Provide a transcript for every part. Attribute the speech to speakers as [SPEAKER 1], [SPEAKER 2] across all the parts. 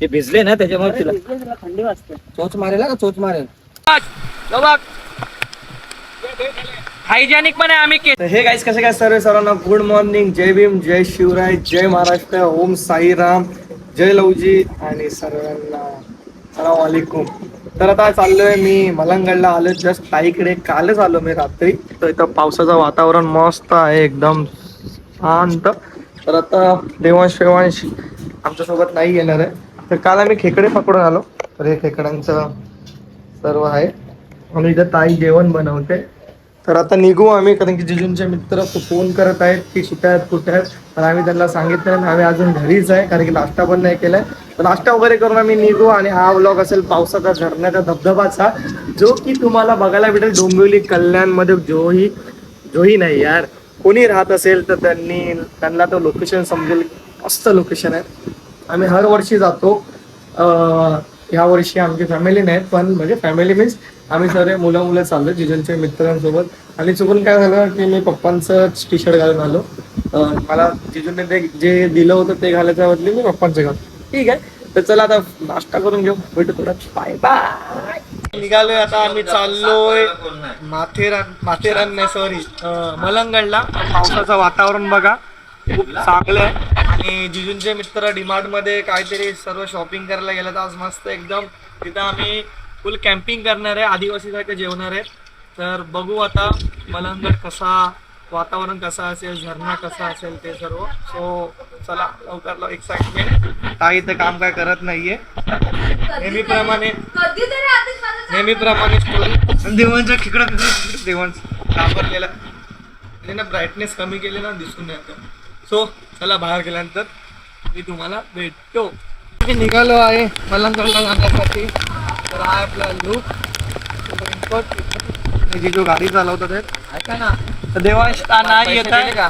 [SPEAKER 1] ते भिजले ना त्याच्यामुळे तिला थंडी वाजते. चोच मारेल का चोच मारेल. हायजेनिक पण आहे आम्ही. हे गाईस कसे काय सर्वांना गुड मॉर्निंग, जय भीम, जय शिवराय, जय महाराष्ट्र, ओम साईराम, जय लवजी आणि सर्वांना सलाम वालेकुम. तर आता चाललोय मी मलंगडला. आलो जस्ट ताईकडे. कालच आलो मी रात्री. तर इथं पावसाचं वातावरण मस्त आहे एकदम शांत. तर आता देवांश आमच्यासोबत नाही येणार आहे. तर काल आम्ही खेकडे पकडून आलो. तर हे खेकड्यांचं सर्व आहे आणि इथं ताई जेवण बनवते. तर आता निघू आम्ही, कारण की जिजूंचे मित्र फोन करत आहेत की कुठे आहेत. तर आम्ही त्यांना सांगितलं आम्ही अजून घरीच आहे, कारण की नाश्ता पण नाही केलाय. तर नाश्ता वगैरे करून आम्ही निघू. आणि हा व्लॉग असेल पावसाचा, झरण्याचा, धबधबाचा, जो की तुम्हाला बघायला भेटेल डोंबिवली कल्याणमध्ये. जोही नाही यार, कोणी राहत असेल तर त्यांना तो लोकेशन समजेल. मस्त लोकेशन आहे. आम्ही हर वर्षी जातो. ह्या वर्षी आमची फॅमिली नाही, पण म्हणजे फॅमिली मीन्स आम्ही सर्व मुलं चाललो जिजूंच्या मित्रांसोबत. आणि चुकून काय झालं की मी पप्पांचं टी शर्ट घालून आलो. मला जिजूंनी ते जे दिलं होतं ते घालायच्या बदली मी पप्पांचं घालतो. ठीक आहे, तर चला आता नाश्ता करून घेऊ. भेटू थोडा. Bye bye. निघालोय आता आम्ही. चाललोय माथेरान नाही सॉरी मलंगडला. पावसाचं वातावरण बघा खूप चांगलं आहे. आणि जिजूंचे मित्र डीमार्ट मध्ये काहीतरी सर्व शॉपिंग करायला गेलं. आज मस्त एकदम तिथं आम्ही फुल कॅम्पिंग करणार आहे. आदिवासी सारखं जेवणार आहे. तर बघू आता मलंगड कसा, वातावरण कसं असेल, झरणा कसा असेल ते सर्व. सो चला लवकर एक्साइटमेंट. काही तर काम काय करत नाहीये. नेहमीप्रमाणे देवांच्या खेकडा देवांच घाबरलेला ना. ब्राईटनेस कमी केले ना दिसून नाही आता. सो चला बाहेर गेल्यानंतर मी तुम्हाला भेटतो. मी निघालो आहे मलंगडला जाण्यासाठी. तर हा आपला लुक. जी जो गाडी चालवतात ऐका ना. तर देवांश नाही येत आहे का?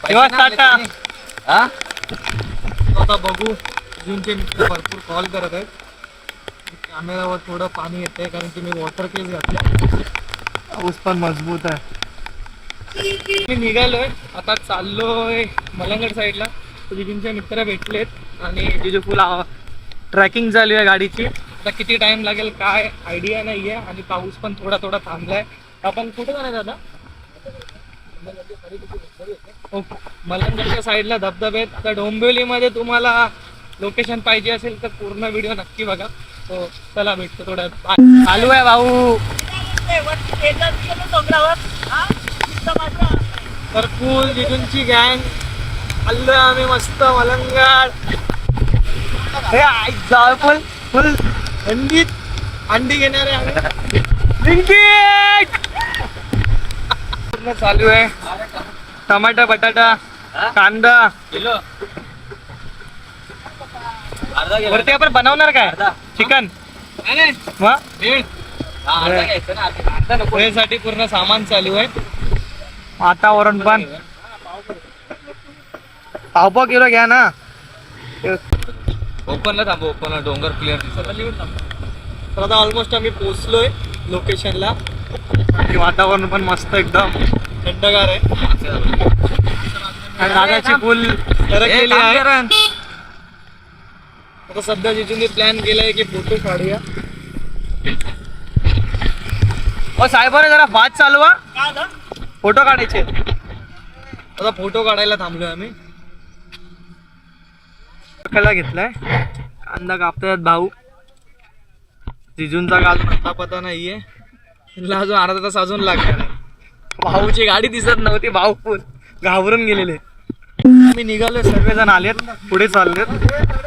[SPEAKER 1] देवांश टाटा. आता बघू. जिजूंचे मित्र भरपूर कॉल करत आहेत. कॅमेरावर थोडं पाणी येतंय कारण की मी वॉटर केस घातला. पाऊस पण मजबूत आहे. मी निघालोय आता. चाललोय मलंगड साईडला. जिजूंचे मित्र भेटलेत आणि जिजू फुल ट्रॅकिंग चालू आहे गाडीची. आता किती टाइम लागेल काय आयडिया नाही आहे. आणि पाऊस पण थोडा थांबलाय. आपण कुठे जाणार दादा? ओके, मलंगडच्या साईडला धबधबे आहेत. आता डोंबिवलीमध्ये तुम्हाला लोकेशन पाहिजे असेल तर पूर्ण व्हिडिओ नक्की बघा. तो चला भेटतो थोड्या. चालू आहे भाऊ. तर फुल जिजूंची गँग आलोय आम्ही मस्त मलंगड. फुल थंडीत अंडी घेणारे आम्ही. पूर्ण चालू आहे. टमाटा, बटाटा, कांदा. वरती आपण बनवणार काय चिकन साठी पूर्ण सामान चालू आहे. वातावरण पण पाव किलो घ्या ना.
[SPEAKER 2] ओपनला थांबू. ओपनला डोंगर क्लिअर दिसत.
[SPEAKER 1] तर आता ऑलमोस्ट आम्ही पोहोचलोय लोकेशनला. वातावरण पण मस्त एकदम थंडगार आहे. आणि दादाची फुल केली आहे. आता सध्या जिजूंनी प्लॅन केलाय की फोटो काढूया. साहेबाने जरा बात चालवा, फोटो काढायचे. आता फोटो काढायला थांबलोय आम्ही. घेतलाय. कांदा कापतायत भाऊ. जिजूंचा अजून आता पता नाहीये. अजून अर्धा तास अजून लागणार. भाऊची गाडी दिसत नव्हती. भाऊ फुल घाबरून गेलेले. मी निघालोय. सर्वजण आलेत पुढे चाललेत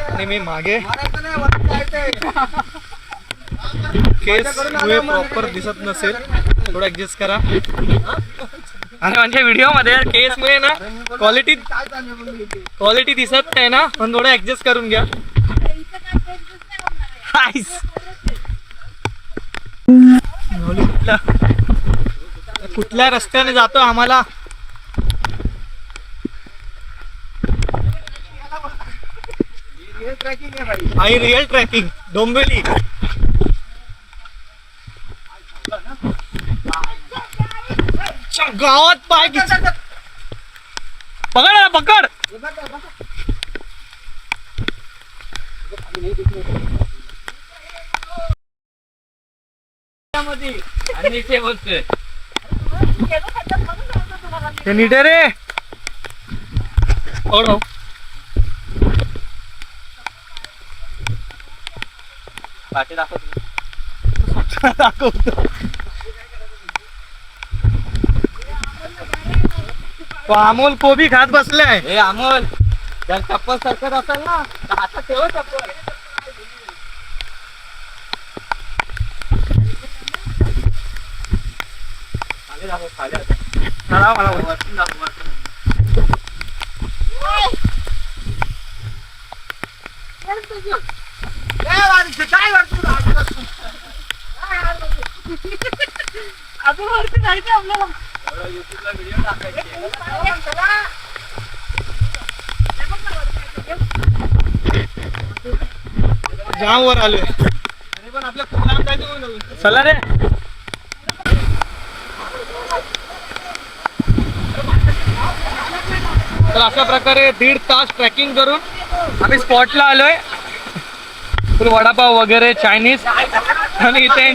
[SPEAKER 1] आणि मी मागे. केस प्रॉपर दिसत नसेल थोडं ऍडजस्ट करा. आणि म्हणजे व्हिडिओ मध्ये केस मुळे ना क्वालिटी दिसत नाही ना, पण थोडं ऍडजस्ट करून घ्या. कुठल्या रस्त्याने जातो आम्हाला भाई. Real trekking Dombivli. गावात पाय पकड याला, पकड.
[SPEAKER 2] आणि इथे बोलतोय
[SPEAKER 1] ते नीट आहे रे. पकड भाऊ.
[SPEAKER 2] पाठी दाखवतो.
[SPEAKER 1] दाखवतो. तो अमोल कोबी खात बसलाय.
[SPEAKER 2] हे अमोल जर चप्पल सरकत असेल ना तर हातात ठेव चप्पल. खाली दाखव, खाली दाखव.
[SPEAKER 1] मला
[SPEAKER 2] वरतून दाखव, वरतून. एवढं YouTubeला व्हिडिओ टाकायचे.
[SPEAKER 1] जाम वर आलोय.
[SPEAKER 2] तरी पण आपल्या खूप लांब जायचं.
[SPEAKER 1] चला रे. तर अशा प्रकारे 1.5 तास ट्रेकिंग करून आम्ही स्पॉटला आलोय. तर वडापाव वगैरे चायनीज आणि इथे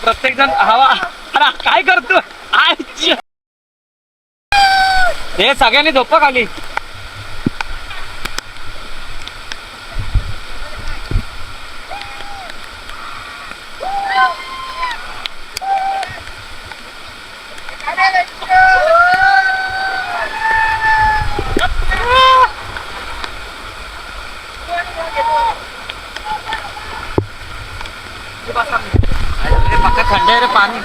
[SPEAKER 1] प्रत्येक जण हवा. अरे काय करतो. हे सगळ्यांनी झोपा खाली.
[SPEAKER 2] थंड आहे रे पाणी.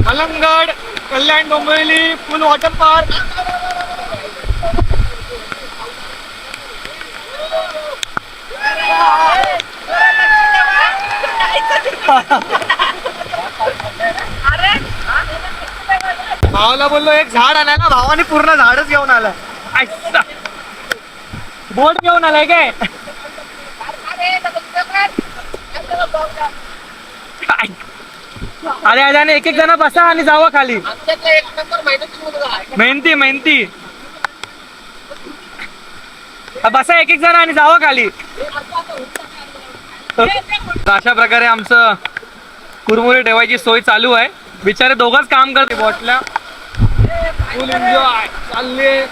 [SPEAKER 1] मलंगड, कल्याण, डोंबिवली फुल वॉटर पार्क. भावाला बोललो एक झाड आणायला, भावाने पूर्ण झाडच घेऊन आला. बोट घेऊन आलाय काय. अरे अजाने एक एक जण बसा आणि जावं खाली. मेहनती मेहनती बसा एक एक जण आणि जावं खाली. अशा प्रकारे आमचं कुरमुरे ठेवायची सोय चालू आहे. बिचारे दोघंच काम करते. बॉटल्या फुल एन्जॉय चालले.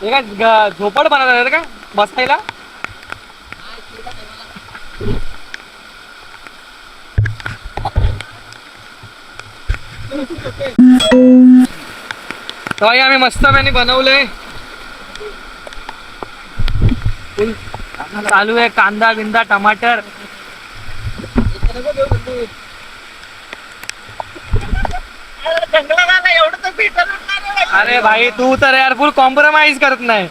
[SPEAKER 1] हे काय झोपड बनवतात का बसायला. तेव्हा आम्ही मस्त पणे बनवलंय. चालू आहे कांदा बिंदा टमाटर. अरे भाई तू तर यार फुल कॉम्प्रोमाइज करत नाही.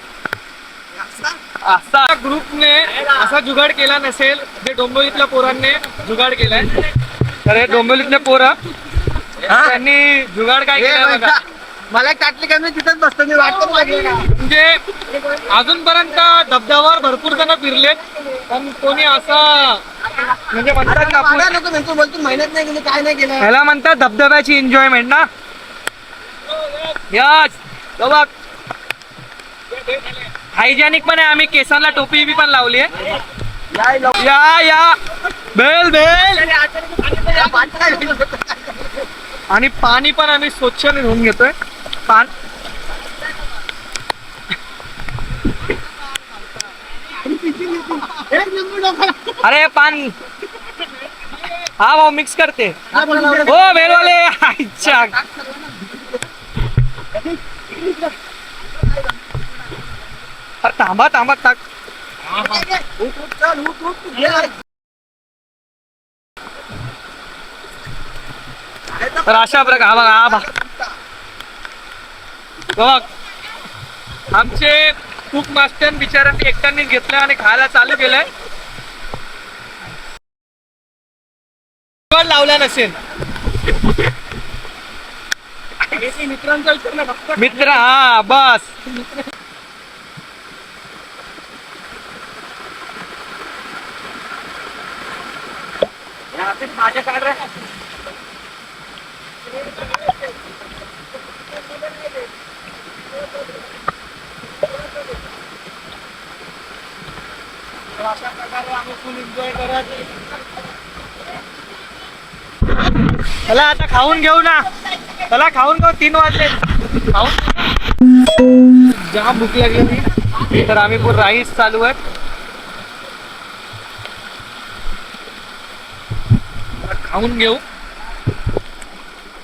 [SPEAKER 1] असा ग्रुपने असा जुगाड केला नसेल जे डोंबिवलीतल्या पोरांनी जुगाड केलाय. तर हे डोंबिवलीतले पोरं त्यांनी जुगाड काय केलं बघा.
[SPEAKER 2] मला काटली का मी तिथंच बसतो. मी वाट करू लागले ना.
[SPEAKER 1] म्हणजे अजूनपर्यंत धबधब्यावर भरपूर जण फिरलेत पण कोणी असं म्हणजे म्हणतात ना
[SPEAKER 2] बोलतो मेहनत नाही केली काय नाही केलं.
[SPEAKER 1] ह्याला म्हणतात धबधब्याची एन्जॉयमेंट ना. यस बघ हायजेनिक पण आहे. आम्ही केसांना टोपी बी पण लावली आहे. या या बेल बेल. आणि पाणी पण आम्ही स्वच्छ धुवून घेतोय. पान अरे पान हा भाऊ मिक्स करते हो बेलवाले. अच्छा थांबा थांबा टाक. तर अशा प्रकारे हा बघा बघ आमचे कुक मास्टर बिचारांनी एकट्यानेच घेतलं आणि खायला चालू केलंय. लावला नसेल
[SPEAKER 2] आणि ते मित्रांचा विचार ना फक्त
[SPEAKER 1] मित्र, हा बस.
[SPEAKER 2] माझ्या काढ रे. अशा प्रकारे आम्ही फुल एन्जॉय करत.
[SPEAKER 1] चला आता खाऊन घेऊ ना. चला खाऊन घेऊ, 3 वाजले. खाऊन जाम भूक लागली तर आम्ही पूर्ण राईस चालू आहे. खाऊन घेऊ.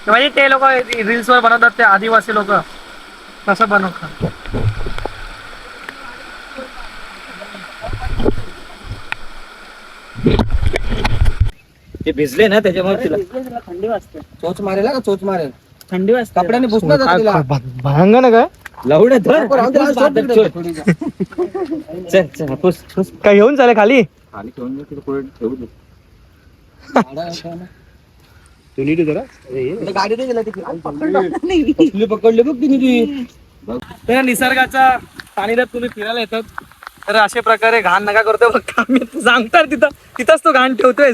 [SPEAKER 1] म्हणजे ते लोक रील्स वर बनवतात, ते आदिवासी लोक कसं बनवतात.
[SPEAKER 2] ते भिजले ना त्याच्यामुळे तिला
[SPEAKER 3] थंडी वाजते.
[SPEAKER 2] चोच मारेल का, चोच मारेल.
[SPEAKER 3] थंडी वाजते.
[SPEAKER 2] कपड्याने पुसणार तिला.
[SPEAKER 1] भांगण काय
[SPEAKER 2] लावडे धर. चल चल पुस पुस.
[SPEAKER 1] काय घेऊन चालेल खाली.
[SPEAKER 2] खाली ठेवून दे, तिला पुढे ठेवू दे. तू नीट जरा गाडी दे गेला पकडले बघ तिने ती.
[SPEAKER 1] तर निसर्गाच्या सानिध्यात तुम्ही फिरायला येतात तर अशा प्रकारे घाण नका करतो. बघ मी सांगतात तिथंच तो घाण ठेवतोय.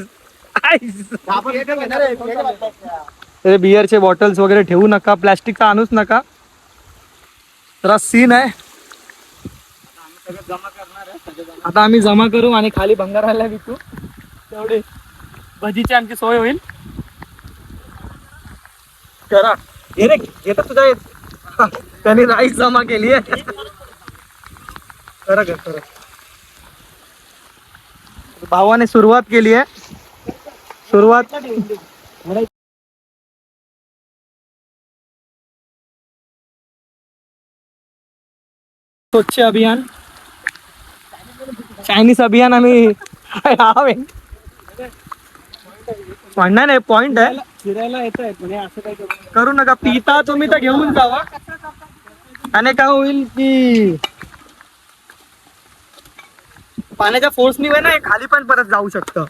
[SPEAKER 1] बिअरचे बॉटल्स वगैरे ठेवू नका, प्लॅस्टिकचा आणूच नका. जरा सीन आहे. आता आम्ही जमा करू आणि खाली भंगाराला विकू. तेवढे भजीची आमची सोय होईल. करा हे रे, येतात तुझ्या त्यांनी राईस जमा केली आहे. खरं भावाने सुरुवात केली आहे. सुरुवात स्वच्छ अभियान, चायनीज अभियान आम्ही म्हणणार नाही, पॉइंट आहे.
[SPEAKER 3] फिरायला येत आहे असं काही
[SPEAKER 1] करू नका. पिता तुम्ही तर घेऊन जावा. आणि काय होईल की पाण्याच्या फोर्सनी आहे ना, हे खाली पण परत जाऊ शकतं.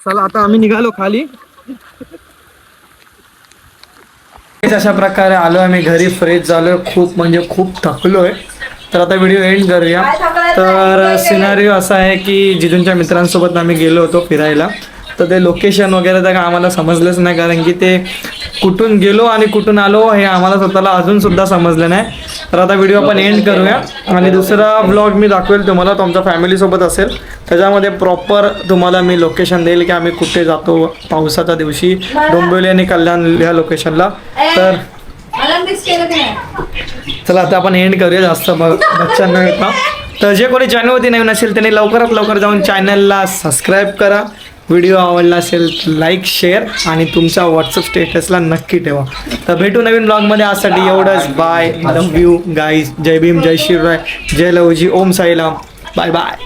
[SPEAKER 1] चला आता आम्ही निघालो खाली. अशा प्रकारे आलो आम्ही घरी, फ्रेश झालोय खूप, म्हणजे खूप थकलोय. तर आता व्हिडिओ एंड करूया. तर सिनारिओ असा आहे की जिजूंच्या मित्रांसोबत आम्ही गेलो होतो फिरायला. तर ते लोकेशन वगैरे तर आम्हाला समजलंच नाही, कारण की ते कुठून गेलो आणि कुठून आलो हे आम्हाला स्वतःला अजून सुद्धा समजलं नाही. तर आता व्हिडिओ आपण एंड करूया आणि दुसरा ब्लॉग मी दाखवेल तुम्हाला, तो आमच्या फॅमिलीसोबत असेल. त्याच्यामध्ये प्रॉपर तुम्हाला मी लोकेशन देईल की आम्ही कुठे जातो पावसाच्या दिवशी, डोंबिवली आणि कल्याण ह्या लोकेशनला. तर चला आता आपण एंड करूया, जास्त बच्चन न घेता. तर जे कोणी चॅनलवरती नवीन असेल त्यांनी लवकरात लवकर जाऊन चॅनलला सबस्क्राईब करा. व्हिडिओ आवडला असेल लाईक, शेअर आणि तुमच्या व्हॉट्सअप स्टेटसला नक्की ठेवा. तर भेटू नवीन ब्लॉगमध्ये. आजसाठी एवढंच. Bye, love you guys. जय भीम, जय शिवराय, जय लवजी, ओम साईराम. Bye bye.